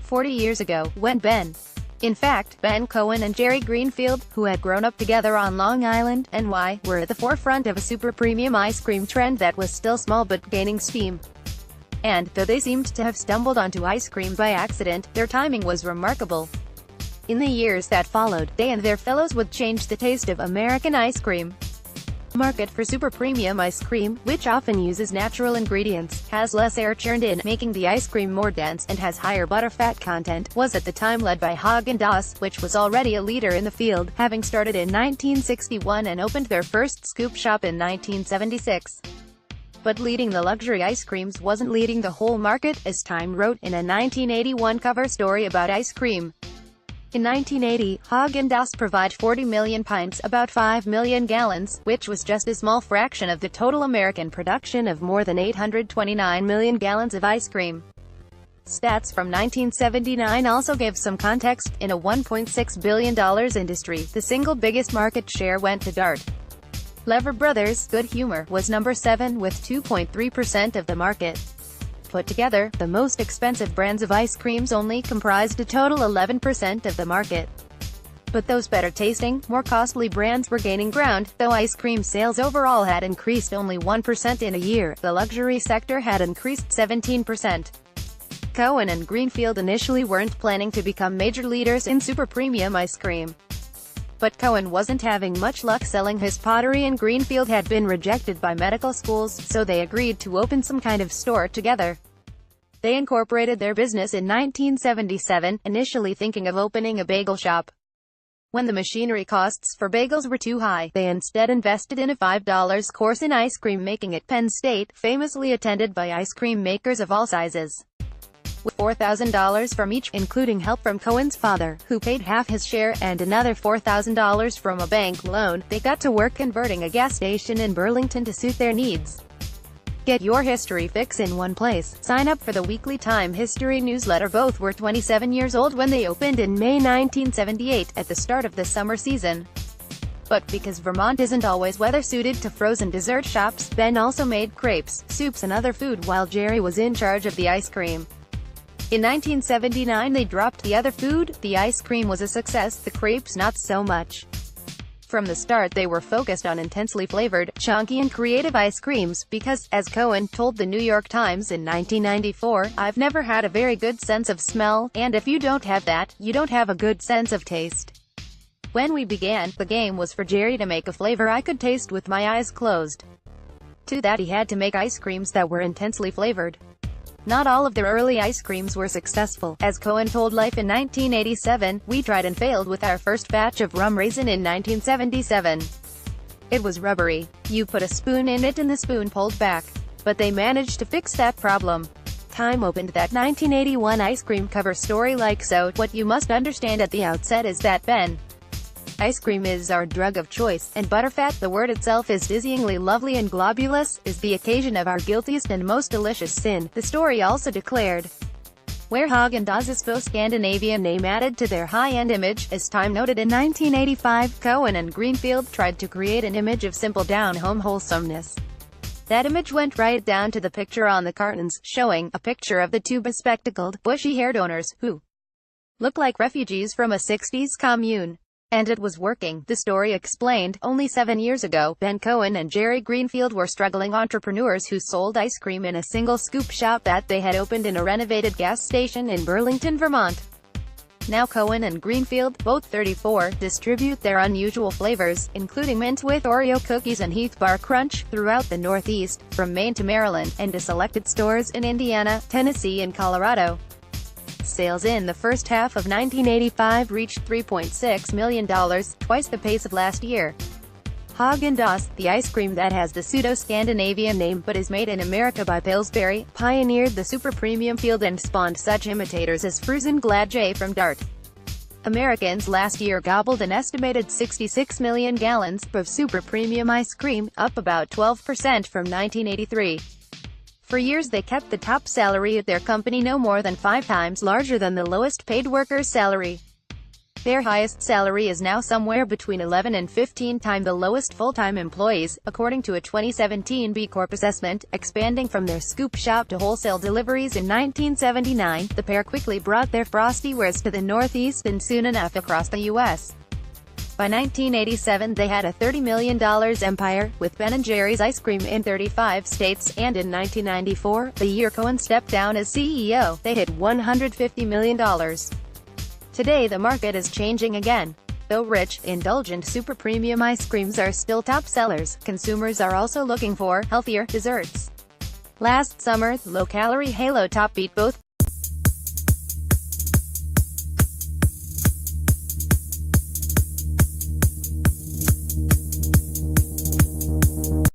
40 years ago, when in fact, Cohen and Jerry Greenfield, who had grown up together on Long Island, NY, were at the forefront of a super premium ice cream trend that was still small but gaining steam. And, though they seemed to have stumbled onto ice cream by accident, their timing was remarkable. In the years that followed, they and their fellows would change the taste of American ice cream. The market for super premium ice cream, which often uses natural ingredients, has less air churned in, making the ice cream more dense, and has higher butterfat content, was at the time led by Häagen-Dazs, which was already a leader in the field, having started in 1961 and opened their first scoop shop in 1976. But leading the luxury ice creams wasn't leading the whole market, as Time wrote in a 1981 cover story about ice cream. In 1980, Häagen-Dazs provided 40 million pints, about 5 million gallons, which was just a small fraction of the total American production of more than 829 million gallons of ice cream. Stats from 1979 also gave some context. In a $1.6 billion industry, the single biggest market share went to Dart. Lever Brothers' Good Humor was number 7 with 2.3% of the market. Put together, the most expensive brands of ice creams only comprised a total 11% of the market. But those better-tasting, more costly brands were gaining ground. Though ice cream sales overall had increased only 1% in a year, the luxury sector had increased 17%. Cohen and Greenfield initially weren't planning to become major leaders in super premium ice cream. But Cohen wasn't having much luck selling his pottery and Greenfield had been rejected by medical schools, so they agreed to open some kind of store together. They incorporated their business in 1977, initially thinking of opening a bagel shop. When the machinery costs for bagels were too high, they instead invested in a $5 course in ice cream making at Penn State, famously attended by ice cream makers of all sizes. With $4,000 from each, including help from Cohen's father, who paid half his share, and another $4,000 from a bank loan, they got to work converting a gas station in Burlington to suit their needs. Get your history fix in one place. Sign up for the weekly Time History newsletter. Both were 27 years old when they opened in May 1978, at the start of the summer season. But because Vermont isn't always weather-suited to frozen dessert shops, Ben also made crepes, soups and other food while Jerry was in charge of the ice cream. In 1979 they dropped the other food. The ice cream was a success, the crepes not so much. From the start they were focused on intensely flavored, chunky and creative ice creams, because, as Cohen told the New York Times in 1994, "I've never had a very good sense of smell, and if you don't have that, you don't have a good sense of taste." When we began, the game was for Jerry to make a flavor I could taste with my eyes closed. To that he had to make ice creams that were intensely flavored. Not all of their early ice creams were successful. As Cohen told Life in 1987, "We tried and failed with our first batch of rum raisin in 1977. It was rubbery. You put a spoon in it and the spoon pulled back. But they managed to fix that problem." Time opened that 1981 ice cream cover story like so. "What you must understand at the outset is that Ben ice cream is our drug of choice, and butterfat, the word itself is dizzyingly lovely and globulous, is the occasion of our guiltiest and most delicious sin," the story also declared. Where Häagen-Dazs' faux-Scandinavian name added to their high-end image, as Time noted in 1985, Cohen and Greenfield tried to create an image of simple down-home wholesomeness. That image went right down to the picture on the cartons, showing a picture of the two bespectacled, bushy-haired owners, who looked like refugees from a 60s commune. And it was working, the story explained. Only 7 years ago, Cohen and Jerry Greenfield were struggling entrepreneurs who sold ice cream in a single scoop shop that they had opened in a renovated gas station in Burlington, Vermont. Now Cohen and Greenfield, both 34, distribute their unusual flavors, including mint with Oreo cookies and Heath Bar Crunch, throughout the Northeast, from Maine to Maryland, and to selected stores in Indiana, Tennessee and Colorado. Sales in the first half of 1985 reached $3.6 million, twice the pace of last year. Häagen-Dazs, the ice cream that has the pseudo-Scandinavian name but is made in America by Pillsbury, pioneered the super premium field and spawned such imitators as Fruzen Glad J from Dart. Americans last year gobbled an estimated 66 million gallons of super premium ice cream, up about 12% from 1983. For years they kept the top salary at their company no more than 5 times larger than the lowest paid worker's salary. Their highest salary is now somewhere between 11 and 15 times the lowest full-time employees, according to a 2017 B Corp assessment. Expanding from their scoop shop to wholesale deliveries in 1979, the pair quickly brought their frosty wares to the Northeast and soon enough across the U.S. By 1987 they had a $30 million empire, with Ben & Jerry's ice cream in 35 states, and in 1994, the year Cohen stepped down as CEO, they hit $150 million. Today the market is changing again. Though rich, indulgent super premium ice creams are still top sellers, consumers are also looking for healthier desserts. Last summer, low-calorie Halo Top beat both